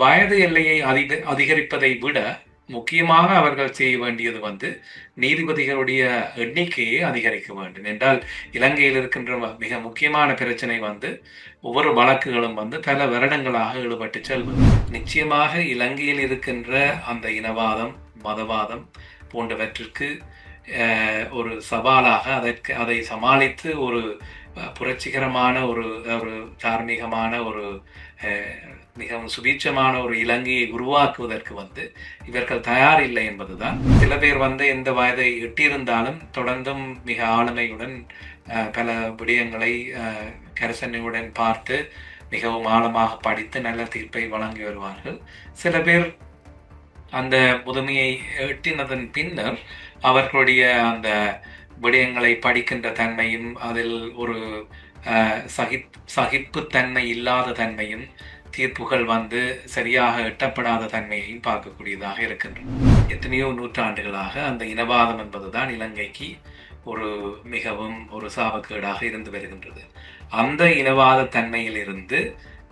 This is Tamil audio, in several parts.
வயது எல்லையை அதிகரிப்பதை விட முக்கியமாக அவர்கள் செய்ய வேண்டியது நீதிபதிகளுடைய எண்ணிக்கையை அதிகரிக்க வேண்டும். என்றால் இலங்கையில் இருக்கின்ற மிக முக்கியமான பிரச்சனை ஒவ்வொரு வழக்குகளும் பல வருடங்களாக ஈடுபட்டு செல்வது. நிச்சயமாக இலங்கையில் இருக்கின்ற அந்த இனவாதம், மதவாதம் போன்றவற்றிற்கு ஒரு சவாலாக அதை சமாளித்து ஒரு புரட்சிகரமான ஒரு தார்மீகமான ஒரு மிகவும் சுபீட்சமான ஒரு இலங்கையை உருவாக்குவதற்கு இவர்கள் தயார் இல்லை என்பதுதான். சில பேர் எந்த வயதை எட்டியிருந்தாலும் தொடர்ந்தும் மிக ஆளுமையுடன் பல விடயங்களை கரிசனையுடன் பார்த்து மிகவும் ஆழமாக படித்து நல்ல தீர்ப்பை வழங்கி வருவார்கள். சில பேர் அந்த முதுமையை எட்டினதன் பின்னர் அவர்களுடைய அந்த விடயங்களை படிக்கின்ற தன்மையும் அதில் ஒரு சகிப்புத்தன்மை இல்லாத தன்மையும் தீர்ப்புகள் சரியாக எட்டப்படாத தன்மையையும் பார்க்கக்கூடியதாக இருக்கின்றன. எத்தனையோ நூற்றாண்டுகளாக அந்த இனவாதம் என்பதுதான் இலங்கைக்கு ஒரு மிகவும் ஒரு சாபக்கேடாக இருந்து வருகின்றது. அந்த இனவாத தன்மையில் இருந்து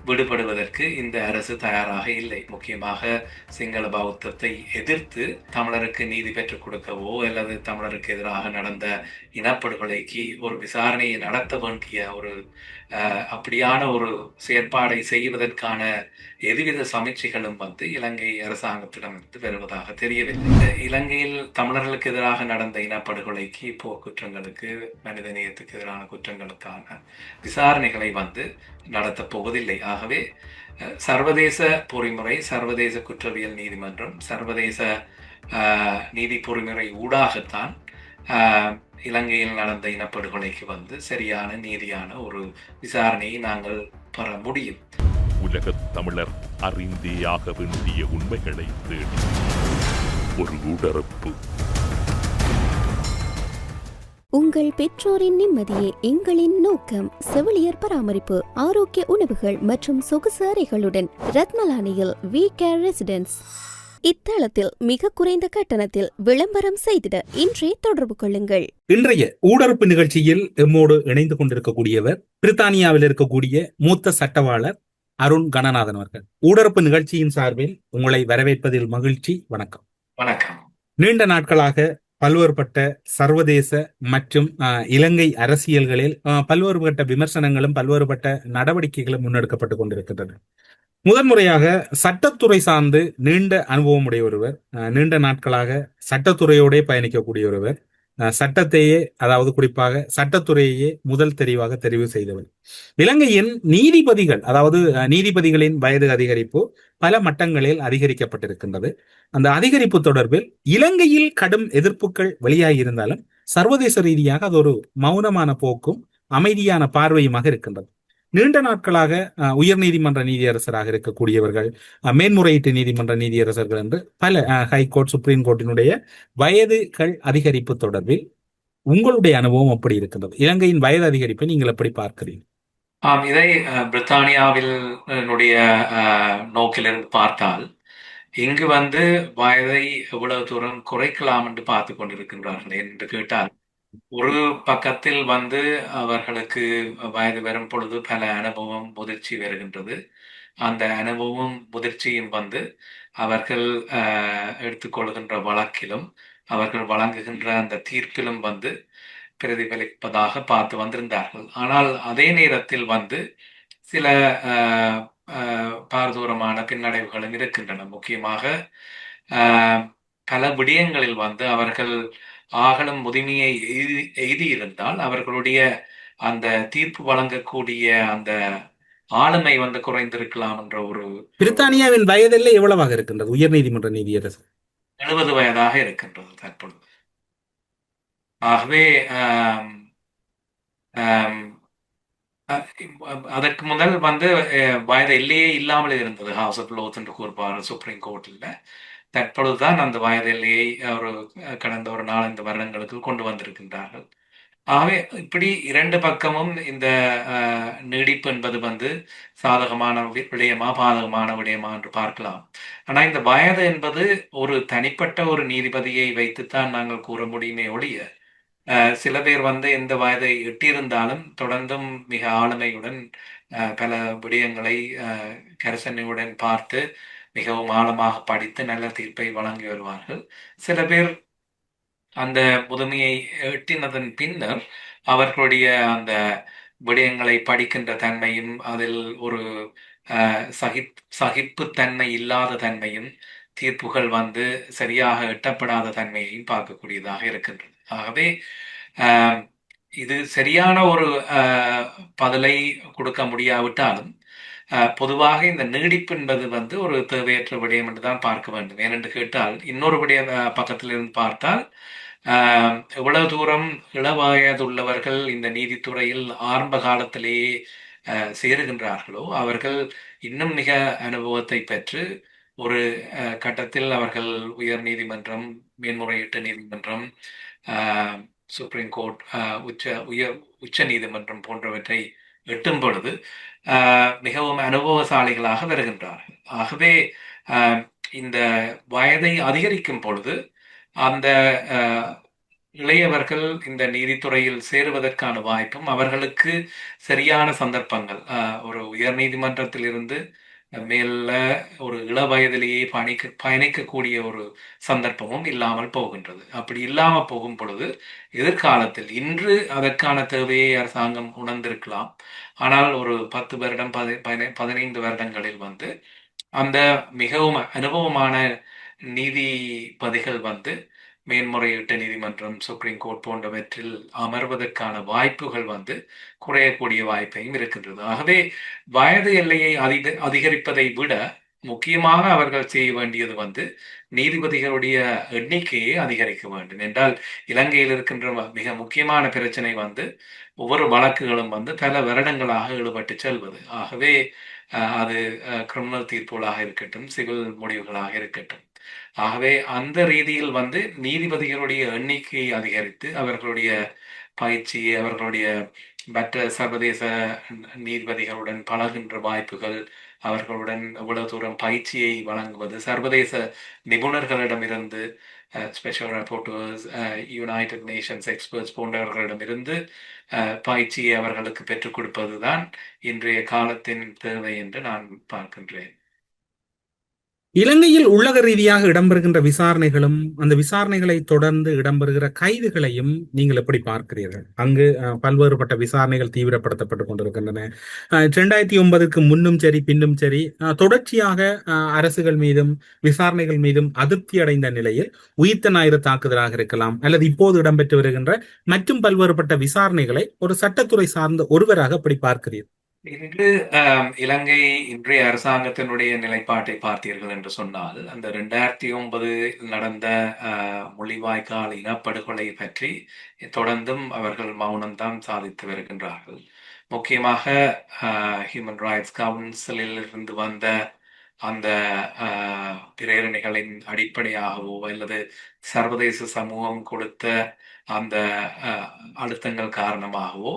விடுபடுவதற்கு இந்த அரசு தயாராக இல்லை. முக்கியமாக சிங்கள பௌத்தத்தை எதிர்த்து தமிழருக்கு நீதி பெற்றுக் கொடுக்கவோ அல்லது தமிழருக்கு எதிராக நடந்த இனப்படுகொலைக்கு ஒரு விசாரணையை நடத்த வேண்டிய ஒரு அப்படியான ஒரு செயற்பாடை செய்வதற்கான எதுவித சமீட்சைகளும் இலங்கை அரசாங்கத்திடமிருந்து வருவதாக தெரியவில்லை. இலங்கையில் தமிழர்களுக்கு எதிராக நடந்த இனப்படுகொலைக்கு, போர்க்குற்றங்களுக்கு, மனிதநேயத்துக்கு எதிரான குற்றங்களுக்கான விசாரணைகளை நடத்தப் போவதில்லை. ஆகவே சர்வதேச பொறிமுறை, சர்வதேச குற்றவியல் நீதிமன்றம், சர்வதேச நீதி பொறிமுறை ஊடாகத்தான் இலங்கையில் நடந்த இனப்படுகொலைக்கு சரியான நீதியான ஒரு விசாரணையை நாங்கள் பெற முடியும். உலகத் தமிழர் அறிந்தே ஆக வேண்டிய உண்மைகளை தேடி ஒரு உடறப்பு. உங்கள் பெற்றோரின் நிம்மதியே எங்களின் நோக்கம். செவிலியர் பராமரிப்பு, ஆரோக்கிய உணவுகள் மற்றும் சொகுசு அறைகளுடன் ரத்மலானியில் வி கேர் ரெசிடென்ஸ். இத்தளத்தில் மிக குறைந்த கட்டணத்தில் விளம்பரம் செய்திட இன்றே தொடர்பு கொள்ளுங்கள். இன்றைய ஊடறுப்பு நிகழ்ச்சியில் எம்மோடு இணைந்து கொண்டிருக்கக்கூடியவர் பிரித்தானியாவில் இருக்கக்கூடிய மூத்த சட்டவாளர் அருண் கணநாதன் அவர்கள். ஊடறுப்பு நிகழ்ச்சியின் சார்பில் உங்களை வரவேற்பதில் மகிழ்ச்சி. வணக்கம். வணக்கம். நீண்ட நாட்களாக பல்வேறுபட்ட சர்வதேச மற்றும் இலங்கை அரசியல்களில் பல்வேறுபட்ட விமர்சனங்களும் பல்வேறுபட்ட நடவடிக்கைகளும் முன்னெடுக்கப்பட்டுக் கொண்டிருக்கின்றன. முதன்முறையாக சட்டத்துறை சார்ந்து நீண்ட அனுபவம் உடைய ஒருவர், நீண்ட நாட்களாக சட்டத்துறையோட பயணிக்கக்கூடிய ஒருவர், சட்டத்தையே, அதாவது குறிப்பாக சட்டத்துறையே முதல் தெரிவாக தெரிவு செய்தவர். இலங்கையின் நீதிபதிகள், அதாவது நீதிபதிகளின் வயது அதிகரிப்பு பல மட்டங்களில் அதிகரிக்கப்பட்டிருக்கின்றது. அந்த அதிகரிப்பு தொடர்பில் இலங்கையில் கடும் எதிர்ப்புகள் வெளியாகியிருந்தாலும் சர்வதேச ரீதியாக அது ஒரு மௌனமான போக்கும் அமைதியான பார்வையுமாக இருக்கின்றது. நீண்ட நாட்களாக உயர் நீதிமன்ற நீதியரசராக இருக்கக்கூடியவர்கள், மேன்முறையீட்டு நீதிமன்ற நீதியரசர்கள் என்று பல ஹைகோர்ட், சுப்ரீம் கோர்ட்டினுடைய வயதுகள் அதிகரிப்பு தொடர்பில் உங்களுடைய அனுபவம் எப்படி இருக்கின்றது? இலங்கையின் வயது அதிகரிப்பை நீங்கள் எப்படி பார்க்கிறீர்கள்? இதை பிரித்தானியாவில் நோக்கிலிருந்து பார்த்தால் இங்கு வயதை எவ்வளவு தூரம் குறைக்கலாம் என்று பார்த்து கொண்டிருக்கின்றார்கள் என்று கேட்டால், ஒரு பக்கத்தில் அவர்களுக்கு வயது வரும் பொழுது பல அனுபவம், முதிர்ச்சி வருகின்றது. அந்த அனுபவம், முதிர்ச்சியும் அவர்கள் எடுத்துக்கொள்கின்ற வழக்கிலும் அவர்கள் வழங்குகின்ற அந்த தீர்ப்பிலும் பிரதிபலிப்பதாக பார்த்து வந்திருந்தார்கள். ஆனால் அதே நேரத்தில் சில பாரதூரமான பின்னடைவுகளும் இருக்கின்றன. முக்கியமாக பல விடயங்களில் அவர்கள் ஆகலும் முதுமையை எய்தியிருந்தால் அவர்களுடைய அந்த தீர்ப்பு வழங்கக்கூடிய அந்த ஆளுமை குறைந்திருக்கலாம் என்ற ஒரு. பிரித்தானியாவின் வயதில் எவ்வளவாக இருக்கின்றது உயர் நீதிமன்ற நீதியரசர்? 70 வயதாக இருக்கின்றது தற்பொழுது. ஆகவே அதற்கு முதல் வயது எல்லையே இல்லாமல் இருந்தது ஹவுஸ் ஆஃப் லோஸ் என்று கூறுவார் சுப்ரீம் கோர்ட்டில். தற்பொழுதுதான் அந்த வயது எல்லையை ஒரு கடந்த ஒரு 4-5 வருடங்களுக்கு கொண்டு வந்திருக்கின்றார்கள். ஆகவே இப்படி இரண்டு பக்கமும் இந்த நீடிப்பு என்பது சாதகமான விடயமா, பாதகமான விடயமா என்று பார்க்கலாம். ஆனா இந்த வயது என்பது ஒரு தனிப்பட்ட ஒரு நீதிபதியை வைத்துத்தான் நாங்கள் கூற முடியுமே ஒழிய, சில பேர் எந்த வயதை எட்டியிருந்தாலும் தொடர்ந்தும் மிக ஆளுமையுடன் பல விடயங்களை கரிசனையுடன் பார்த்து மிகவும் ஆழமாக படித்து நல்ல தீர்ப்பை வழங்கி வருவார்கள். சில பேர் அந்த முதுமையை எட்டினதன் பின்னர் அவர்களுடைய அந்த விடயங்களை படிக்கின்ற தன்மையும், அதில் ஒரு சகிப்புத்தன்மை இல்லாத தன்மையும், தீர்ப்புகள் வந்து சரியாக எட்டப்படாத தன்மையையும் பார்க்கக்கூடியதாக இருக்கின்றது. ஆகவே ஆம், இது சரியான ஒரு பதிலை கொடுக்க முடியாவிட்டாலும், பொதுவாக இந்த நீடிப்பு என்பது வந்து ஒரு தேவையற்ற விடயம் என்று தான் பார்க்க வேண்டும். ஏனென்று கேட்டால், இன்னொரு விடயம் பக்கத்திலிருந்து பார்த்தால், எவ்வளவு தூரம் இளவயதுள்ளவர்கள் இந்த நீதித்துறையில் ஆரம்ப காலத்திலேயே சேருகின்றார்களோ, அவர்கள் இன்னும் மிக அனுபவத்தை பெற்று ஒரு கட்டத்தில் அவர்கள் உயர் நீதிமன்றம், மேன்முறையீட்டு நீதிமன்றம், சுப்ரீம் கோர்ட், உச்ச நீதிமன்றம் போன்றவற்றை எட்டும் பொழுது மிகவும் அனுபவசாலிகளாக வருகின்றார்கள். ஆகவே இந்த வயதை அதிகரிக்கும் பொழுது அந்த இளையவர்கள் இந்த நீதித்துறையில் சேருவதற்கான வாய்ப்பும், அவர்களுக்கு சரியான சந்தர்ப்பங்கள், ஒரு உயர் நீதிமன்றத்தில் இருந்து மேல ஒரு இள வயதிலேயே பயணிக்கக்கூடிய ஒரு சந்தர்ப்பமும் இல்லாமல் போகின்றது. அப்படி இல்லாமல் போகும் பொழுது எதிர்காலத்தில், இன்று அதற்கான தேவையை அரசாங்கம் உணர்ந்திருக்கலாம். ஆனால் ஒரு 10 வருடம் 15 வருடங்களில் வந்து அந்த மிகவும் அனுபவமான நீதிபதிகள் வந்து மேன்முறையீட்டு நீதிமன்றம், சுப்ரீம் கோர்ட் போன்றவற்றில் அமர்வதற்கான வாய்ப்புகள் வந்து குறையக்கூடிய வாய்ப்பையும் இருக்கின்றது. ஆகவே வயது எல்லையை அதிகரிப்பதை விட முக்கியமாக அவர்கள் செய்ய வேண்டியது வந்து நீதிபதிகளுடைய எண்ணிக்கையை அதிகரிக்க வேண்டும். என்றால் இலங்கையில் இருக்கின்ற மிக முக்கியமான பிரச்சனை வந்து ஒவ்வொரு வழக்குகளும் வந்து பல வருடங்களாக ஈடுபட்டு செல்வது. ஆகவே அது கிரிமினல் தீர்ப்புகளாக இருக்கட்டும், சிவில் முடிவுகளாக இருக்கட்டும். ஆகவே அந்த ரீதியில் வந்து நீதிபதிகளுடைய எண்ணிக்கையை அதிகரித்து, அவர்களுடைய பயிற்சி, அவர்களுடைய மற்ற சர்வதேச நீதிபதிகளுடன் பழகின்ற வாய்ப்புகள், அவர்களுடன் எவ்வளவு தூரம் பயிற்சியை வழங்குவது, சர்வதேச நிபுணர்களிடமிருந்து, ஸ்பெஷல் ராப்போர்ட்டர்ஸ், யுனைடெட் நேஷன்ஸ் எக்ஸ்பர்ட்ஸ் போன்றவர்களிடமிருந்து பயிற்சியை அவர்களுக்கு பெற்றுக் கொடுப்பதுதான் இன்றைய காலத்தின் தேவை என்று நான் பார்க்கின்றேன். இலங்கையில் உள்ளக ரீதியாக இடம்பெறுகின்ற விசாரணைகளும், அந்த விசாரணைகளை தொடர்ந்து இடம்பெறுகிற கைதுகளையும் நீங்கள் எப்படி பார்க்கிறீர்கள்? அங்கு பல்வேறுபட்ட விசாரணைகள் தீவிரப்படுத்தப்பட்டுக் கொண்டிருக்கின்றன. 2009க்கு முன்னும் சரி பின்னும் சரி தொடர்ச்சியாக அரசுகள் மீதும் விசாரணைகள் மீதும் அதிருப்தி அடைந்த நிலையில் உயிர்த்த ஞாயிறு தாக்குதலாக இருக்கலாம், அல்லது இப்போது இடம்பெற்று வருகின்ற மற்றும் பல்வேறுபட்ட விசாரணைகளை ஒரு சட்டத்துறை சார்ந்த ஒருவராக எப்படி பார்க்கிறீர்கள்? இன்று இலங்கை இன்றைய அரசாங்கத்தினுடைய நிலைப்பாட்டை பார்த்தீர்கள் என்று சொன்னால், அந்த 2009 நடந்த முள்ளிவாய்க்கால் இனப்படுகொலை பற்றி தொடர்ந்தும் அவர்கள் மௌனம்தான் சாதித்து வருகின்றார்கள். முக்கியமாக ஹியூமன் ரைட்ஸ் கவுன்சிலில் இருந்து வந்த அந்த பிரேரணைகளின் அடிப்படையாகவோ அல்லது சர்வதேச சமூகம் கொடுத்த அந்த அழுத்தங்கள் காரணமாகவோ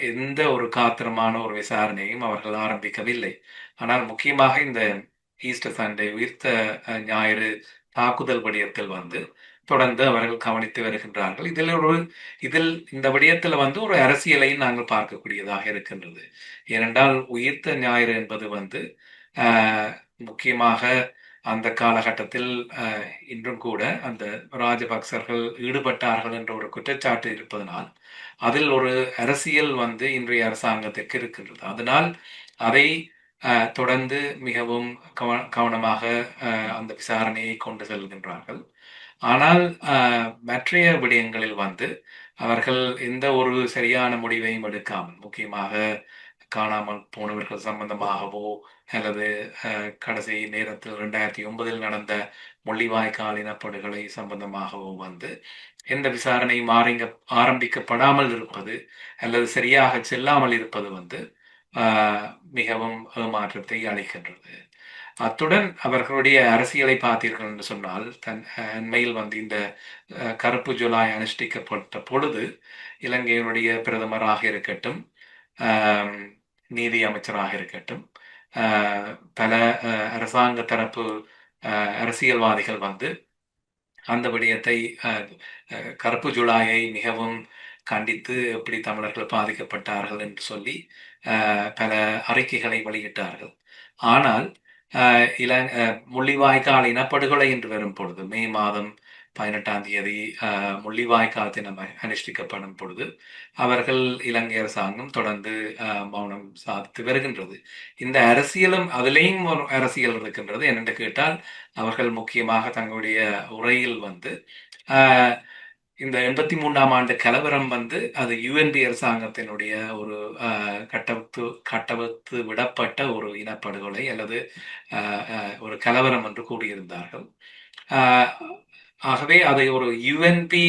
எந்த ஒரு காத்திரமான ஒரு விசாரணையும் அவர்கள் ஆரம்பிக்கவில்லை. ஆனால் முக்கியமாக இந்த ஈஸ்டர் சண்டே, உயிர்த்த ஞாயிறு தாக்குதல் விடயத்தில் வந்து தொடர்ந்து அவர்கள் கவனித்து வருகின்றார்கள். இதில் இந்த விடயத்தில் வந்து ஒரு அரசியலையும் நாங்கள் பார்க்கக்கூடியதாக இருக்கின்றது. ஏனென்றால் உயிர்த்த ஞாயிறு என்பது வந்து முக்கியமாக அந்த காலகட்டத்தில் இன்றும் கூட அந்த ராஜபக்சர்கள் ஈடுபட்டார்கள் என்ற ஒரு குற்றச்சாட்டு இருப்பதனால் அதில் ஒரு அரசியல் வந்து இன்றைய அரசாங்கத்திற்கு இருக்கின்றது. அதனால் அதை தொடர்ந்து மிகவும் கவனமாக அந்த விசாரணையை கொண்டு செல்கின்றார்கள். ஆனால் மற்றைய விடயங்களில் வந்து அவர்கள் எந்த ஒரு சரியான முடிவையும் எடுக்காமல், முக்கியமாக காணாமல் போனவர்கள் சம்பந்தமாகவோ அல்லது கடைசி நேரத்தில் 2009 நடந்த முள்ளிவாய்க்கால் இனப்படுகொலை சம்பந்தமாகவோ வந்து எந்த விசாரணையும் ஆரம்பிக்கப்படாமல் இருப்பது அல்லது சரியாக செல்லாமல் இருப்பது வந்து மிகவும் ஏமாற்றத்தை அளிக்கின்றது. அத்துடன் அவர்களுடைய அரசியலை பார்த்தீர்கள் என்று சொன்னால், அண்மையில் வந்து இந்த கருப்பு ஜூலை அனுஷ்டிக்கப்பட்ட பொழுது இலங்கையினுடைய பிரதமராக இருக்கட்டும், நீதி அமைச்சராக இருக்கட்டும், பல அரசாங்க தரப்பு அரசியல்வாதிகள் வந்து அந்த விடயத்தை கருப்பு ஜூலையை மிகவும் கண்டித்து எப்படி தமிழர்கள் பாதிக்கப்பட்டார்கள் என்று சொல்லி பல அறிக்கைகளை வெளியிட்டார்கள். ஆனால் முள்ளிவாய்க்கால் இனப்படுகொலை என்று வரும் பொழுது மே மாதம் 18ஆம் தேதி முள்ளிவாய்க்கால் தினம் அனுஷ்டிக்கப்படும் பொழுது அவர்கள் இலங்கை அரசாங்கம் தொடர்ந்து மௌனம் சாதித்து வருகின்றது. இந்த அரசியலும் அதிலேயும் ஒரு அரசியல் இருக்கின்றது. என்னென்று கேட்டால் அவர்கள் முக்கியமாக தங்களுடைய உரையில் வந்து இந்த 83ஆம் ஆண்டு கலவரம் வந்து அது யுஎன்பி அரசாங்கத்தினுடைய ஒரு கட்டவிழ்த்து விடப்பட்ட ஒரு இனப்படுகொலை அல்லது ஒரு கலவரம் என்று கூறியிருந்தார்கள். ஆகவே அதை ஒரு யுஎன்பி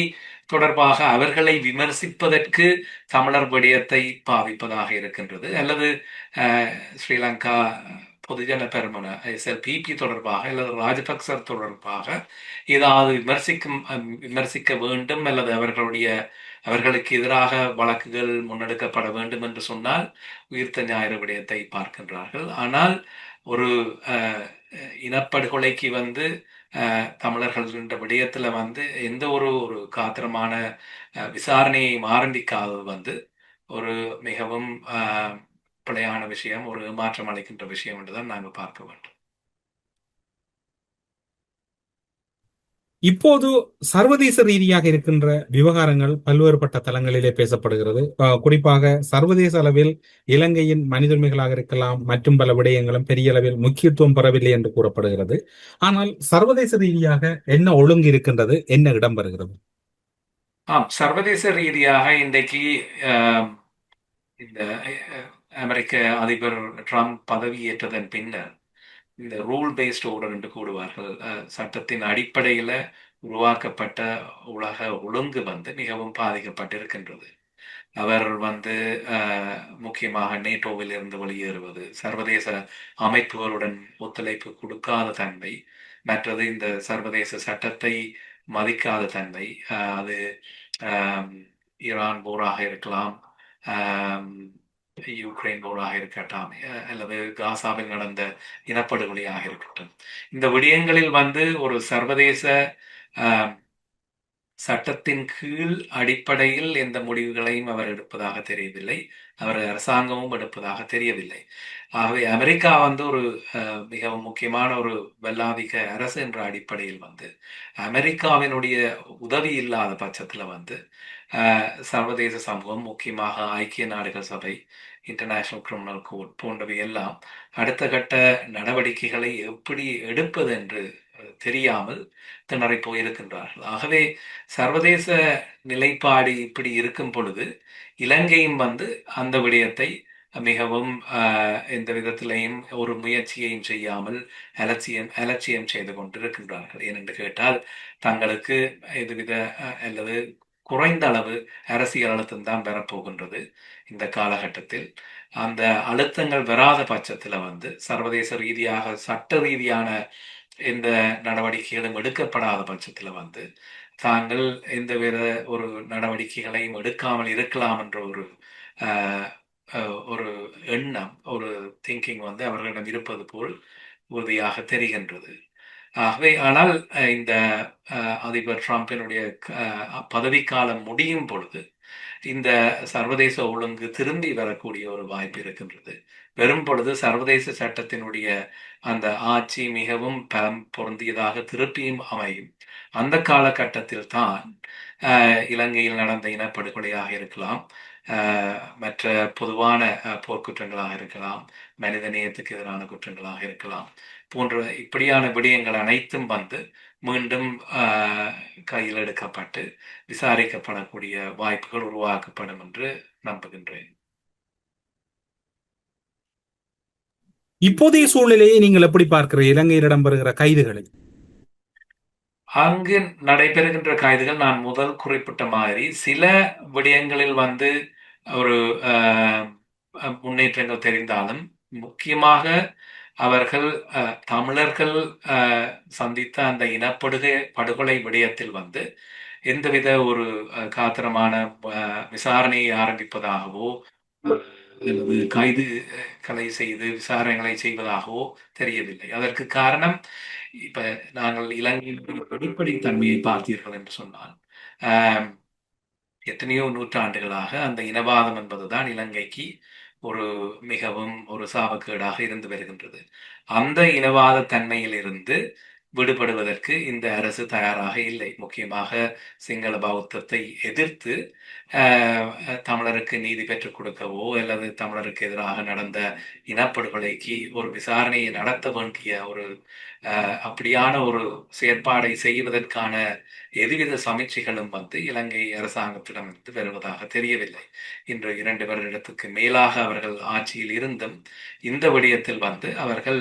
தொடர்பாக அவர்களை விமர்சிப்பதற்கு தமிழர் விடயத்தை பாவிப்பதாக இருக்கின்றது, அல்லது ஸ்ரீலங்கா பொதுஜன பெரமுன SLPP தொடர்பாக அல்லது ராஜபக்சர் தொடர்பாக ஏதாவது விமர்சிக்க வேண்டும் அல்லது அவர்களுக்கு எதிராக வழக்குகள் முன்னெடுக்கப்பட வேண்டும் என்று சொன்னால் உயிர்த்த ஞாயிறு விடயத்தை பார்க்கின்றார்கள். ஆனால் ஒரு இனப்படுகொலைக்கு வந்து தமிழர்கள் என்ற விடயத்துல வந்து எந்த ஒரு காத்திரமான விசாரணையை ஆரம்பிக்காதது வந்து ஒரு மிகவும் பிழையான விஷயம், ஒரு ஏமாற்றம் அளிக்கின்ற விஷயம் என்றுதான் நாங்கள் பார்க்க வேண்டும். இப்போது சர்வதேச ரீதியாக இருக்கின்ற விவகாரங்கள் பல்வேறுபட்ட தளங்களிலே பேசப்படுகிறது. குறிப்பாக சர்வதேச அளவில் இலங்கையின் மனித உரிமைகளாக இருக்கலாம் மற்றும் பல விடயங்களும் பெரிய அளவில் முக்கியத்துவம் பெறவில்லை என்று கூறப்படுகிறது. ஆனால் சர்வதேச ரீதியாக என்ன ஒழுங்கு இருக்கின்றது, என்ன இடம் பெறுகிறது? சர்வதேச ரீதியாக இன்றைக்கு இந்த அமெரிக்க அதிபர் ட்ரம்ப் பதவியேற்றதன் பின்னர் இந்த ரூல் பேஸ்ட் ஆர்டர் என்று கூடுவார்கள், சட்டத்தின் அடிப்படையில் உருவாக்கப்பட்ட உலக ஒழுங்கு வந்து மிகவும் பாதிக்கப்பட்டிருக்கின்றது. அவர் வந்து முக்கியமாக நேட்டோவில் இருந்து வெளியேறுவது, சர்வதேச அமைப்புகளுடன் ஒத்துழைப்பு கொடுக்காத தன்மை, மற்றது இந்த சர்வதேச சட்டத்தை மதிக்காத தன்மை, அது ஈரான் போராக இருக்கலாம், யுக்ரைன் போராக இருக்கட்டும், அல்லது காசாவில் நடந்த இனப்படுகொலையாக இருக்கட்டும். இந்த விடயங்களில் வந்து ஒரு சர்வதேச சட்டத்தின் கீழ் அடிப்படையில் எந்த முடிவுகளையும் அவர் எடுப்பதாக தெரியவில்லை, அவர் அரசாங்கமும் எடுப்பதாக தெரியவில்லை. ஆகவே அமெரிக்கா வந்து ஒரு மிகவும் முக்கியமான ஒரு வல்லாதிக்க அரசு என்ற அடிப்படையில் வந்து அமெரிக்காவினுடைய உதவி இல்லாத பட்சத்துல வந்து சர்வதேச சமூகம், முக்கியமாக ஐக்கிய நாடுகள் சபை, இன்டர்நேஷனல் கிரிமினல் கோர்ட் போன்றவை எல்லாம் அடுத்த கட்ட நடவடிக்கைகளை எப்படி எடுப்பது என்று தெரியாமல் திணறி போயிருக்கின்றார்கள். ஆகவே சர்வதேச நிலைப்பாடு இப்படி இருக்கும் பொழுது இலங்கையும் வந்து அந்த விடயத்தை மிகவும் எந்த விதத்திலையும் ஒரு முயற்சியையும் செய்யாமல் அலட்சியம் செய்து கொண்டிருக்கின்றார்கள். ஏனென்று கேட்டால் தங்களுக்கு எதுவித அல்லது குறைந்த அளவு அரசியல் அழுத்தம் தான் பெறப்போகின்றது இந்த காலகட்டத்தில். அந்த அழுத்தங்கள் வராத பட்சத்தில் வந்து சர்வதேச ரீதியாக சட்ட ரீதியான எந்த நடவடிக்கைகளும் எடுக்கப்படாத பட்சத்தில் வந்து தாங்கள் எந்தவித ஒரு நடவடிக்கைகளையும் எடுக்காமல் இருக்கலாம் என்ற ஒரு எண்ணம், ஒரு திங்கிங் வந்து அவர்களிடம் இருப்பது போல் உறுதியாக தெரிகின்றது. ஆகவே ஆனால் இந்த அதிபர் ட்ரம்பினுடைய பதவிக்காலம் முடியும் பொழுது இந்த சர்வதேச ஒழுங்கு திரும்பி வரக்கூடிய ஒரு வாய்ப்பு இருக்கின்றது. வெறும் பொழுது சர்வதேச சட்டத்தினுடைய அந்த ஆட்சி மிகவும் பலம் பொருந்தியதாக திருப்பியும் அமையும். அந்த காலகட்டத்தில் தான் இலங்கையில் நடந்த இனப்படுகொலையாக இருக்கலாம், மற்ற பொதுவான போர்க்குற்றங்களாக இருக்கலாம், மனித நேயத்துக்கு எதிரான குற்றங்களாக இருக்கலாம், போன்ற இப்படியான விடயங்கள் அனைத்தும் வந்து மீண்டும் கையில் எடுக்கப்பட்டு விசாரிக்கப்படக்கூடிய வாய்ப்புகள் உருவாக்கப்படும் என்று நம்புகின்றேன். இப்போதைய சூழ்நிலையை நீங்கள் எப்படி பார்க்கிற இலங்கையில் இடம்பெறுகிற கைதுகளை? அங்கு நடைபெறுகின்ற கைதுகள் நான் முதல் குறிப்பிட்ட மாதிரி சில விடயங்களில் வந்து ஒரு முன்னேற்றங்கள் தெரிந்தாலும், முக்கியமாக அவர்கள் தமிழர்கள் சந்தித்த அந்த படுகொலை விடயத்தில் வந்து எந்தவித ஒரு காத்திரமான விசாரணையை ஆரம்பிப்பதாகவோ அல்லது கைதுகளை செய்து விசாரணைகளை செய்வதாகவோ தெரியவில்லை. அதற்கு காரணம், இப்ப நாங்கள் இலங்கையின் வெளிப்படைத்தன்மையை பார்த்தீர்கள் என்று சொன்னால் எத்தனையோ நூற்றாண்டுகளாக அந்த இனவாதம் என்பதுதான் இலங்கைக்கு ஒரு மிகவும் ஒரு சாபக்கேடாக இருந்து வருகின்றது. அந்த இனவாத தன்மையிலிருந்து விடுபடுவதற்கு இந்த அரசு தயாராக இல்லை. முக்கியமாக சிங்கள பௌத்தத்தை எதிர்த்து தமிழருக்கு நீதி பெற்றுக் கொடுக்கவோ அல்லது தமிழருக்கு எதிராக நடந்த இனப்படுகொலைக்கு ஒரு விசாரணையை நடத்த வேண்டிய ஒரு அப்படியான ஒரு செயற்பாடை செய்வதற்கான எதுவித சமீட்சைகளும் இலங்கை அரசாங்கத்திடமிருந்து வருவதாக தெரியவில்லை. இன்று 2 வருடத்துக்கு மேலாக அவர்கள் ஆட்சியில் இருந்தும் இந்த விடயத்தில் அவர்கள்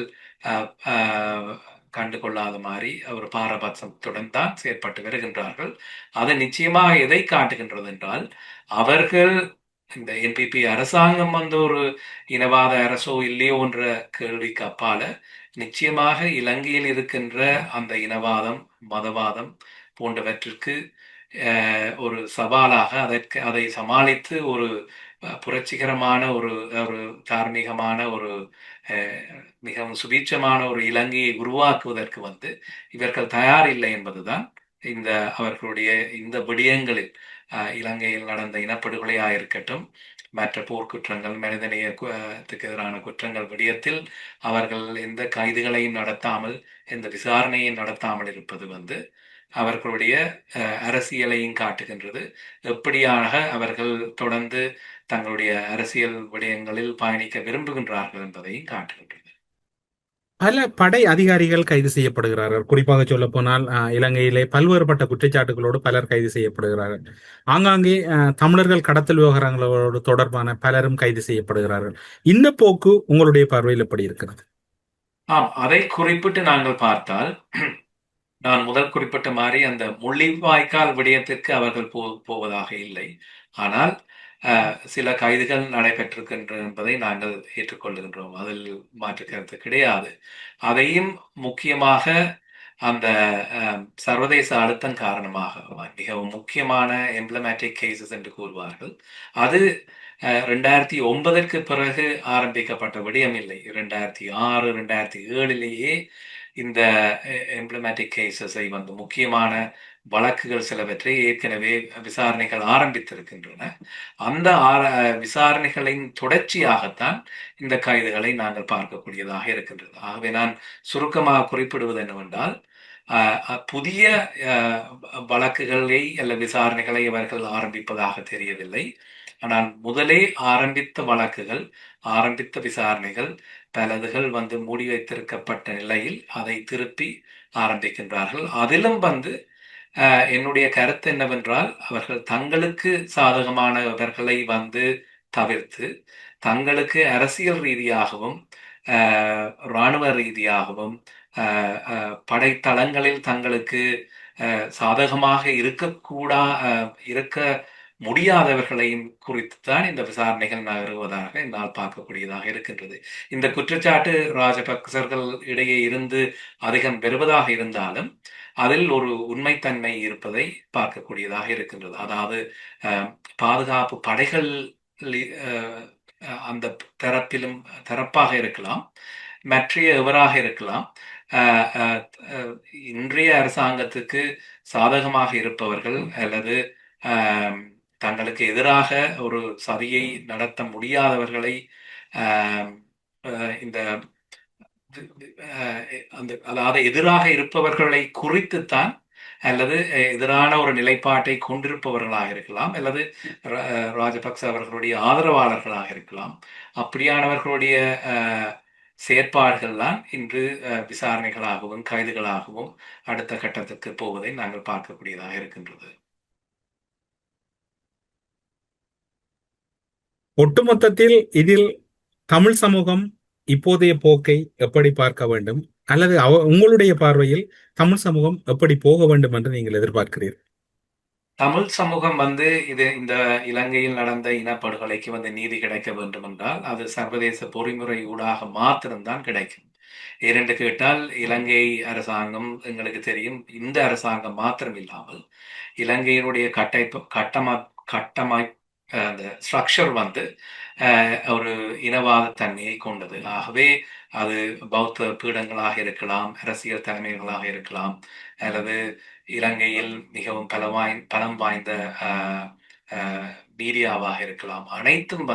கண்டுகொள்ளாத மாதிரி ஒரு பாரபட்சத்துடன் தான் செயற்பட்டு வருகின்றார்கள். அது நிச்சயமாக எதை காட்டுகின்றது என்றால், அவர்கள் இந்த என்பிபி அரசாங்கம் ஒரு இனவாத அரசோ இல்லையோ என்ற கேள்விக்கு அப்பால நிச்சயமாக இலங்கையில் இருக்கின்ற அந்த இனவாதம், மதவாதம் போன்றவற்றிற்கு ஒரு சவாலாக அதை சமாளித்து ஒரு புரட்சிகரமான ஒரு ஒரு தார்மீகமான ஒரு மிகவும் சுபீட்சமான ஒரு இலங்கையை உருவாக்குவதற்கு இவர்கள் தயார் இல்லை என்பதுதான் அவர்களுடைய இந்த விடயங்களில் இலங்கையில் நடந்த இனப்படுகொலையாக இருக்கட்டும், மற்ற போர்க்குற்றங்கள், மனிதநேயத்துக்கு எதிரான குற்றங்கள் விடயத்தில் அவர்கள் எந்த கைதுகளையும் நடத்தாமல், எந்த விசாரணையும் நடத்தாமல் இருப்பது அவர்களுடைய அரசியலையும் காட்டுகின்றது. எப்படியாக அவர்கள் தொடர்ந்து தங்களுடைய அரசியல் விடயங்களில் பயணிக்க விரும்புகின்றார்கள் என்பதையும் காட்டுகின்றது. பல படை அதிகாரிகள் கைது செய்யப்படுகிறார்கள். குறிப்பாக சொல்ல போனால் இலங்கையிலே பல்வேறுபட்ட குற்றச்சாட்டுகளோடு பலர் கைது செய்யப்படுகிறார்கள். ஆங்காங்கே தமிழர்கள் கடத்தல் விவகாரங்களோடு தொடர்பான பலரும் கைது செய்யப்படுகிறார்கள். இந்த போக்கு உங்களுடைய பார்வையில் எப்படி இருக்கிறது? ஆம், அதை குறிப்பிட்டு நாங்கள் பார்த்தால், நான் முதல் குறிப்பிட்ட மாதிரி அந்த முள்ளிவாய்க்கால் விடயத்திற்கு அவர்கள் போவதாக இல்லை. ஆனால் சில கைதுகள் நடைபெற்றிருக்கின்றன என்பதை நாங்கள் ஏற்றுக்கொள்ளுகின்றோம். அதில் மாற்று கருத்து கிடையாது. அதையும் முக்கியமாக அந்த சர்வதேச அழுத்தம் காரணமாக மிகவும் முக்கியமான எம்ப்ளமேட்டிக் கேசஸ் என்று கூறுவார்கள். அது 2009ற்கு பிறகு ஆரம்பிக்கப்பட்ட விடயம் இல்லை. 2006, 2007லேயே இந்த எம்ப்ளமேட்டிக் கேசஸை முக்கியமான வழக்குகள் சிலவற்றை ஏற்கனவே விசாரணைகள் ஆரம்பித்திருக்கின்றன. அந்த விசாரணைகளின் தொடர்ச்சியாகத்தான் இந்த கைதுகளை நாங்கள் பார்க்கக்கூடியதாக இருக்கின்றது. ஆகவே நான் சுருக்கமாக குறிப்பிடுவது என்னவென்றால், புதிய வழக்குகளை அல்ல விசாரணைகளை இவர்கள் ஆரம்பிப்பதாக தெரியவில்லை. ஆனால் முதலே ஆரம்பித்த வழக்குகள், ஆரம்பித்த விசாரணைகள் பலதுகள் மூடி வைத்திருக்கப்பட்ட நிலையில் அதை திருப்பி ஆரம்பிக்கின்றார்கள். அதிலும் என்னுடைய கருத்து என்னவென்றால், அவர்கள் தங்களுக்கு சாதகமானவர்களை தவிர்த்து தங்களுக்கு அரசியல் ரீதியாகவும் இராணுவ ரீதியாகவும் படைத்தளங்களில் தங்களுக்கு சாதகமாக இருக்க முடியாதவர்களையும் குறித்துத்தான் இந்த விசாரணைகள் நகருவதாக என்னால் பார்க்கக்கூடியதாக இருக்கின்றது. இந்த குற்றச்சாட்டு ராஜபக்சர்கள் இடையே இருந்து அதிகம் பெறுவதாக இருந்தாலும் அதில் ஒரு உண்மைத்தன்மை இருப்பதை பார்க்கக்கூடியதாக இருக்கின்றது. அதாவது பாதுகாப்பு படைகள் அந்த தரப்பாக இருக்கலாம், மற்றைய எவராக இருக்கலாம். இன்றைய அரசாங்கத்துக்கு சாதகமாக இருப்பவர்கள் அல்லது தங்களுக்கு எதிராக ஒரு சதியை நடத்த முடியாதவர்களை இந்த அதாவது எதிராக இருப்பவர்களை குறித்துத்தான் அல்லது எதிரான ஒரு நிலைப்பாட்டை கொண்டிருப்பவர்களாக இருக்கலாம், அல்லது ராஜபக்ச அவர்களுடைய ஆதரவாளர்களாக இருக்கலாம். அப்படியானவர்களுடைய செயற்பாடுகள் தான் இன்று விசாரணைகளாகவும் கைதுகளாகவும் அடுத்த கட்டத்துக்கு போவதை நாங்கள் பார்க்கக்கூடியதாக இருக்கின்றது. ஒட்டுமொத்தத்தில் இதில் தமிழ் சமூகம் இப்போதைய போக்கை எப்படி பார்க்க வேண்டும், அல்லது உங்களுடைய பார்வையில் தமிழ் சமூகம் எப்படி போக வேண்டும் என்று நீங்கள் எதிர்பார்க்கிறீர்கள்? தமிழ் சமூகம் இந்த இலங்கையில் நடந்த இனப்படுகொலைக்கு நீதி கிடைக்க வேண்டும் என்றால் அது சர்வதேச பொறிமுறை ஊடாக மாத்திரம்தான் கிடைக்கும். ஏனென்று கேட்டால், இலங்கை அரசாங்கம் எங்களுக்கு தெரியும், இந்த அரசாங்கம் மாத்திரம் இல்லாமல் இலங்கையினுடைய கட்டமை அந்த ஸ்ட்ரக்சர் ஒரு இனவாத தன்மையை கொண்டது. ஆகவே அது பௌத்த பீடங்களாக இருக்கலாம், அரசியல் தலைமைகளாக இருக்கலாம், அல்லது இலங்கையில் மிகவும் பலம் வாய்ந்த மீடியாவாக இருக்கலாம். அனைத்தும்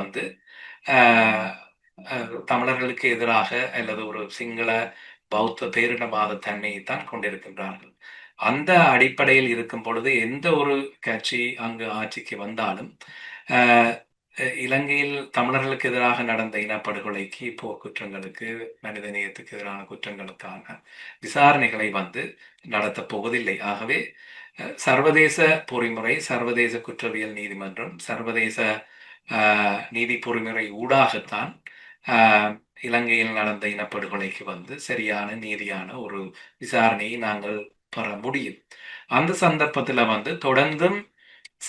அஹ், தமிழர்களுக்கு எதிராக அல்லது ஒரு சிங்கள பௌத்த பேரினவாத தன்மையைத்தான் கொண்டிருக்கின்றார்கள். அந்த அடிப்படையில் இருக்கும் பொழுது எந்த ஒரு கட்சி அங்கு ஆட்சிக்கு வந்தாலும் அஹ், இலங்கையில் தமிழர்களுக்கு எதிராக நடந்த இனப்படுகொலைக்கு, போர்க்குற்றங்களுக்கு, மனிதநேயத்துக்கு எதிரான குற்றங்களுக்கான விசாரணைகளை நடத்தப் போவதில்லை. ஆகவே சர்வதேச பொறிமுறை, சர்வதேச குற்றவியல் நீதிமன்றம், சர்வதேச நீதி பொறிமுறை ஊடாகத்தான் ஆஹ், இலங்கையில் நடந்த இனப்படுகொலைக்கு சரியான நீதியான ஒரு விசாரணையை நாங்கள் பெற முடியும். அந்த சந்தர்ப்பத்துல தொடர்ந்தும்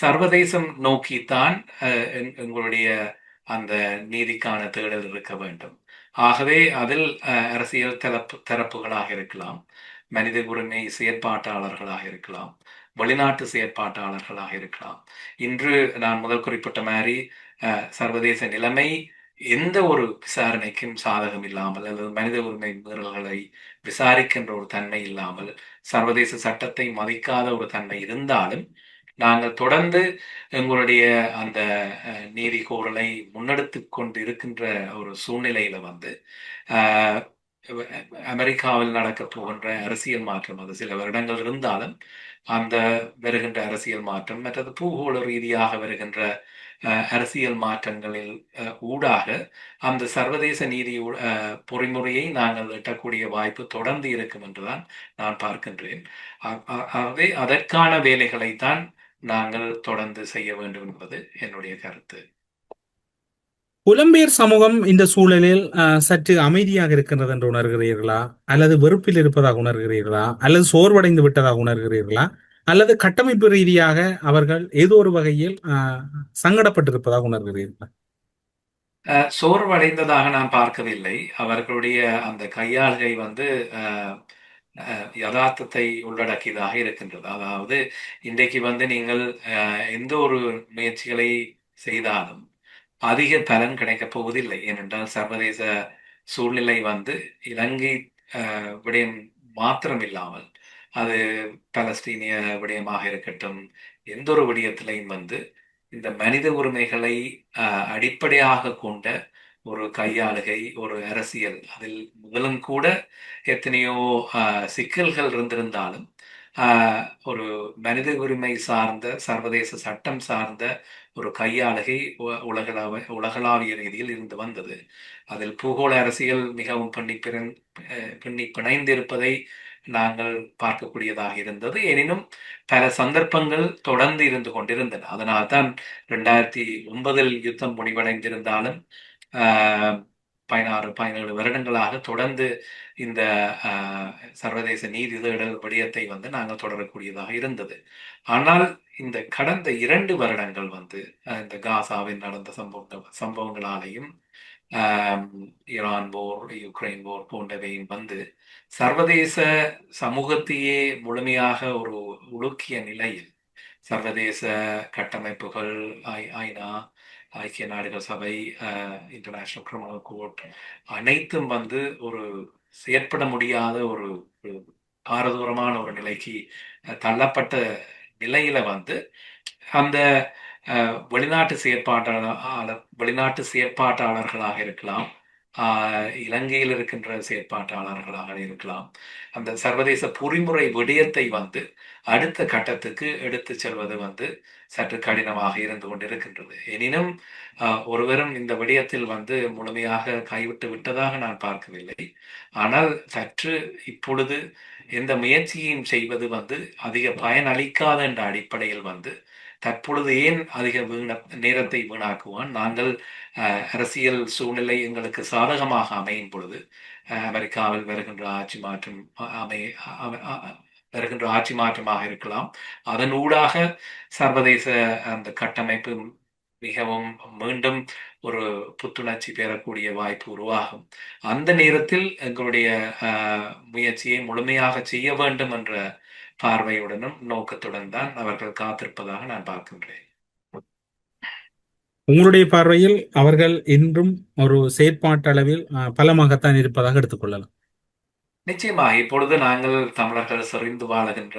சர்வதேசம் நோக்கித்தான் எங்களுடைய அந்த நீதிக்கான தேடல் இருக்க வேண்டும். ஆகவே அதில் அரசியல் தரப்புகளாக இருக்கலாம், மனித உரிமை செயற்பாட்டாளர்களாக இருக்கலாம், வெளிநாட்டு செயற்பாட்டாளர்களாக இருக்கலாம். இன்று நான் முதல் குறிப்பிட்ட மாதிரி சர்வதேச நிலைமை எந்த ஒரு விசாரணைக்கும் சாதகம் இல்லாமல் அல்லது மனித உரிமை மீறல்களை விசாரிக்கின்ற ஒரு தன்மை இல்லாமல் சர்வதேச சட்டத்தை மதிக்காத ஒரு தன்மை இருந்தாலும் நாங்கள் தொடர்ந்து எங்களுடைய அந்த நீதி கோரலை முன்னெடுத்து கொண்டு இருக்கின்ற ஒரு சூழ்நிலையில அஹ், அமெரிக்காவில் நடக்கப் போகின்ற அரசியல் மாற்றம், அது சில வருடங்கள் இருந்தாலும் அந்த வருகின்ற அரசியல் மாற்றம் மற்றது பூகோள ரீதியாக வருகின்ற அரசியல் மாற்றங்களில் ஊடாக அந்த சர்வதேச நீதி பொறிமுறையை நாங்கள் எட்டக்கூடிய வாய்ப்பு தொடர்ந்து இருக்கும் என்றுதான் நான் பார்க்கின்றேன். ஆகவே அதற்கான வேலைகளை தான் நாங்கள் தொடர்ந்து செய்ய வேண்டும் என்பது என்னுடைய கருத்து. புலம்பெயர் சமூகம் இந்த சூழலில் சற்று அமைதியாக இருக்கின்றது என்று உணர்கிறீர்களா, அல்லது வெறுப்பில் இருப்பதாக உணர்கிறீர்களா, அல்லது சோர்வடைந்து விட்டதாக உணர்கிறீர்களா, அல்லது கட்டமைப்பு ரீதியாக அவர்கள் ஏதோ ஒரு வகையில் சங்கடப்பட்டிருப்பதாக உணர்கிறீர்களா? சோர்வடைந்ததாக நான் பார்க்கவில்லை. அவர்களுடைய அந்த கையாள்கை யதார்த்தத்தை உள்ளடக்கியதாக இருக்கின்றது. அதாவது இன்றைக்கு நீங்கள் எந்த ஒரு முயற்சிகளை செய்தாலும் அதிக பலன் கிடைக்கப் போவதில்லை. ஏனென்றால் சர்வதேச சூழ்நிலை இலங்கை விடயம் மாத்திரம் இல்லாமல் அது பலஸ்தீனிய விடயமாக இருக்கட்டும், எந்த ஒரு விடயத்திலையும் இந்த மனித உரிமைகளை அடிப்படையாக கொண்ட ஒரு கையாளுகை, ஒரு அரசியல், அதில் முதலும் கூட எத்தனையோ சிக்கல்கள் இருந்திருந்தாலும் ஒரு மனித உரிமை சார்ந்த சர்வதேச சட்டம் சார்ந்த ஒரு கையாளுகை உலகளாவிய ரீதியில் இருந்து வந்தது. அதில் பூகோள அரசியல் மிகவும் பின்னி பிணைந்திருப்பதை நாங்கள் பார்க்கக்கூடியதாக இருந்தது. எனினும் பல சந்தர்ப்பங்கள் தொடர்ந்து இருந்து கொண்டிருந்தன. அதனால்தான் 2009 யுத்தம் முடிவடைந்திருந்தாலும் 16-17 வருடங்களாக தொடர்ந்து இந்த சர்வதேச நீதி தேடல் விடயத்தை நாங்கள் தொடரக்கூடியதாக இருந்தது. ஆனால் இந்த கடந்த 2 வருடங்கள் இந்த காசாவில் நடந்த சம்பவங்களாலேயும் ஈரான் போர், யுக்ரைன் போர் போன்றவையும் சர்வதேச சமூகத்தையே முழுமையாக ஒரு உலுக்கிய நிலையில் சர்வதேச கட்டமைப்புகள், ஐநா, ஐக்கிய நாடுகள் சபை, இன்டர்நேஷனல் கிரிமினல் கோர்ட் அனைத்தும் ஒரு செயற்பட முடியாத ஒரு பாரதூரமான ஒரு நிலைக்கு தள்ளப்பட்ட நிலையில அந்த வெளிநாட்டு செயற்பாட்டாளர்களாக இருக்கலாம், இலங்கையில் இருக்கின்ற செயற்பாட்டாளர்களாக இருக்கலாம், அந்த சர்வதேச பொறிமுறை விடயத்தை அடுத்த கட்டத்துக்கு எடுத்து செல்வது சற்று கடினமாக இருந்து கொண்டிருக்கின்றது. எனினும் ஒருவரும் இந்த விடயத்தில் முழுமையாக கைவிட்டு விட்டதாக நான் பார்க்கவில்லை. ஆனால் சற்று இப்பொழுது எந்த முயற்சியையும் செய்வது அதிக பயனளிக்காத என்ற அடிப்படையில் தற்பொழுது ஏன் அதிக நேரத்தை வீணாக்குவான், நாங்கள் அரசியல் சூழ்நிலை எங்களுக்கு சாதகமாக அமையும் பொழுது அமெரிக்காவில் வருகின்ற ஆட்சி மாற்றமாக இருக்கலாம், அதன் ஊடாக சர்வதேச அந்த கட்டமைப்பு மிகவும் மீண்டும் ஒரு புத்துணர்ச்சி பெறக்கூடிய வாய்ப்பு உருவாகும். அந்த நேரத்தில் எங்களுடைய முயற்சியை முழுமையாக செய்ய வேண்டும் என்ற பார்வையுடனும் நோக்கத்துடன் தான் அவர்கள் காத்திருப்பதாக நான் பார்க்கின்றேன். உங்களுடைய பார்வையில் அவர்கள் இன்றும் ஒரு செயற்பாட்டளவில் பலமாகத்தான் இருப்பதாக எடுத்துக்கொள்ளலாம். நிச்சயமாக இப்பொழுது நாங்கள் தமிழர்கள் செறிந்து வாழுகின்ற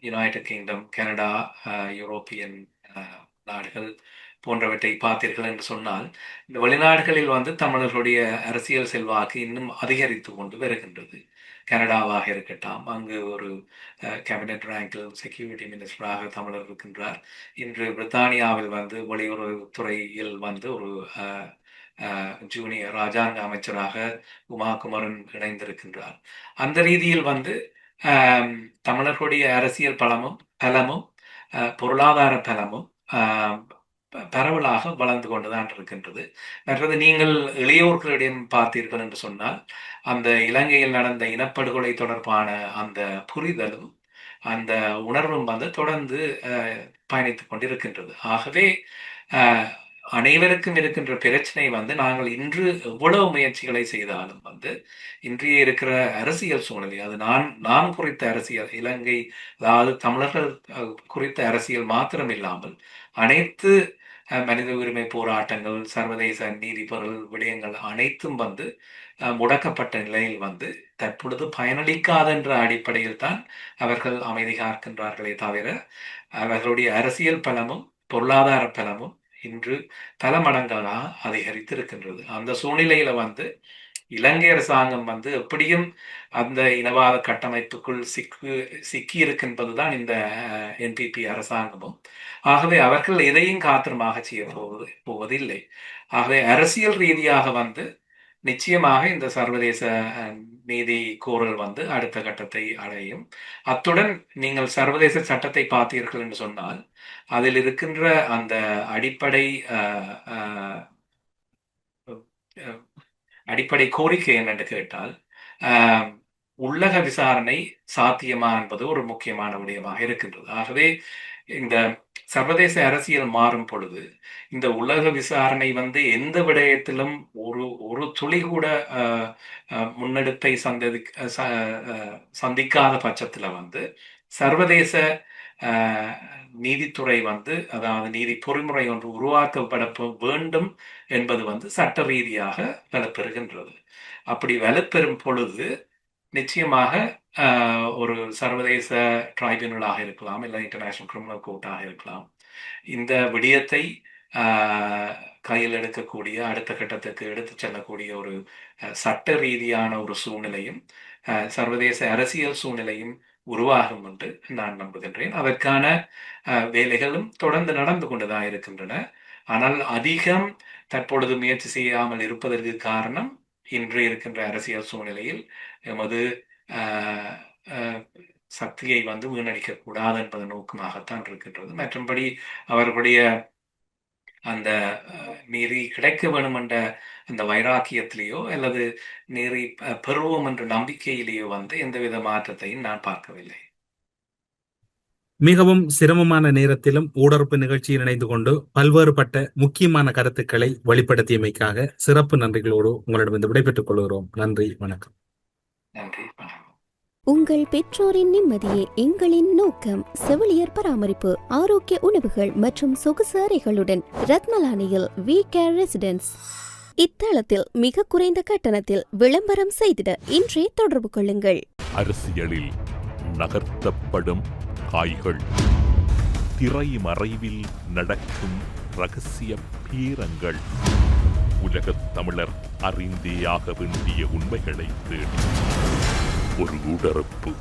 யுனைடெட் கிங்டம், கனடா, யூரோப்பியன் நாடுகள் போன்றவற்றை பார்த்தீர்கள் என்று சொன்னால், இந்த வெளிநாடுகளில் வந்து தமிழர்களுடைய அரசியல் செல்வாக்கு இன்னும் அதிகரித்து கொண்டு வருகின்றது. கனடாவாக இருக்கட்டும், அங்கு ஒரு கேபினட் ரேங்கில் செக்யூரிட்டி மினிஸ்டராக தமிழர் இருக்கின்றார். இன்று பிரித்தானியாவில் வந்து வெளியுறவுத்துறையில் வந்து ஒரு ஜூனியர் ராஜாங்க அமைச்சராக உமா குமரன் இணைந்திருக்கின்றார். அந்த ரீதியில் வந்து தமிழர்களுடைய அரசியல் பலமும் பொருளாதார பலமும் பரவலாக வளர்ந்து கொண்டுதான் இருக்கின்றது. மற்றது நீங்கள் இளையோர்களிடம் பார்த்தீர்கள் என்று சொன்னால், அந்த இலங்கையில் நடந்த இனப்படுகொலை தொடர்பான அந்த புரிதலும் அந்த உணர்வும் வந்து தொடர்ந்து பயணித்துக் கொண்டிருக்கின்றது. ஆகவே அனைவருக்கும் இருக்கின்ற பிரச்சனை வந்து, நாங்கள் இன்று எவ்வளவு முயற்சிகளை செய்தாலும் வந்து இன்றைய இருக்கிற அரசியல் சூழ்நிலை, அது நான் குறித்த அரசியல், இலங்கை அதாவது தமிழர்கள் குறித்த அரசியல் மாத்திரம் இல்லாமல் அனைத்து மனித உரிமை போராட்டங்கள், சர்வதேச நீதிபொருள் விடயங்கள் அனைத்தும் வந்து முடக்கப்பட்ட நிலையில் வந்து தற்பொழுது பயனளிக்காத என்ற அடிப்படையில் தான் அவர்கள் அமைதி காக்கின்றார்களே தவிர, அவர்களுடைய அரசியல் பலமும் பொருளாதார பலமும் இன்று பல மடங்களாக அதிகரித்திருக்கின்றது. அந்த சூழ்நிலையில வந்து இலங்கை அரசாங்கம் வந்து எப்படியும் அந்த இனவாத கட்டமைப்புக்குள் சிக்கி இருக்கின்றதுதான் இந்த என்பிபி அரசாங்கமும். ஆகவே அவர்கள் எதையும் காத்திரமாக செய்ய போவதில்லை. ஆகவே அரசியல் ரீதியாக வந்து நிச்சயமாக இந்த சர்வதேச நீதி கோரல் வந்து அடுத்த கட்டத்தை அடையும். அத்துடன் நீங்கள் சர்வதேச சட்டத்தை பார்த்தீர்கள் என்று சொன்னால், அதில் இருக்கின்ற அந்த அடிப்படை கோரிக்கை என்னென்று கேட்டால், உள்ளக விசாரணை சாத்தியமா என்பது ஒரு முக்கியமான விடயமாக இருக்கின்றது. ஆகவே இந்த சர்வதேச அரசியல் மாறும் பொழுது இந்த உலக விசாரணை வந்து எந்த விடயத்திலும் ஒரு துளி கூட முன்னெடுப்பை சந்திக்காத பட்சத்துல வந்து சர்வதேச நீதித்துறை வந்து, அதாவது நீதி பொறிமுறை ஒன்று உருவாக்கப்பட வேண்டும் என்பது வந்து சட்ட ரீதியாக வலுப்பெறுகின்றது. அப்படி வலுப்பெறும் பொழுது நிச்சயமாக ஒரு சர்வதேச ட்ரைபியூனலாக இருக்கலாம், இல்லை இன்டர்நேஷனல் கிரிமினல் கோர்ட்டாக இருக்கலாம், இந்த விடயத்தை கையில் எடுக்கக்கூடிய, அடுத்த கட்டத்துக்கு எடுத்து செல்லக்கூடிய ஒரு சட்ட ரீதியான ஒரு சூழ்நிலையும் சர்வதேச அரசியல் சூழ்நிலையும் உருவாகும் என்று நான் நம்புகின்றேன். அதற்கான வேலைகளும் தொடர்ந்து நடந்து கொண்டுதான் இருக்கின்றன. ஆனால் அதிகம் தற்பொழுது முயற்சி செய்யாமல் இருப்பதற்கு காரணம், இன்று இருக்கின்ற அரசியல் சூழ்நிலையில் எமது சக்தியை வந்து வீணடிக்க கூடாது என்பது நோக்கமாகத்தான் இருக்கின்றது. மற்றபடி அவர்களுடைய அந்த நீதி கிடைக்க வேணும் என்ற அந்த வைராக்கியத்திலேயோ அல்லது நீதி பெறுவோம் என்ற நம்பிக்கையிலேயோ வந்து எந்தவித மாற்றத்தையும் நான் பார்க்கவில்லை. மிகவும் சிரமமான நேரத்திலும் ஊடறுப்பு நிகழ்ச்சியில் இணைந்து கொண்டு பல்வேறுபட்ட முக்கியமான கருத்துக்களை வெளிப்படுத்தியமைக்காக சிறப்பு நன்றிகளோடு உங்களிடம் விடைபெற்றுக் கொள்கிறோம். நன்றி, வணக்கம். நன்றி, வணக்கம். உங்கள் பெற்றோரின் நிம்மதியே எங்களின் நோக்கம். செவிலியர் பராமரிப்பு, ஆரோக்கிய உணவுகள் மற்றும் சொகுசு அறைகளுடன் ரத்மலானியில் வி கேர் ரெசிடென்ஸ். இத்தளத்தில் மிக குறைந்த கட்டணத்தில் விளம்பரம் செய்திட இன்றே தொடர்பு கொள்ளுங்கள். அரசியலில் நகர்த்தப்படும் காய்கள், திரைமறைவில் நடக்கும் ரகசிய பீரங்கள், உலகத் தமிழர் அறிந்தேயாக வேண்டிய உண்மைகளை தேடி ஒரு ஊடறுப்பு.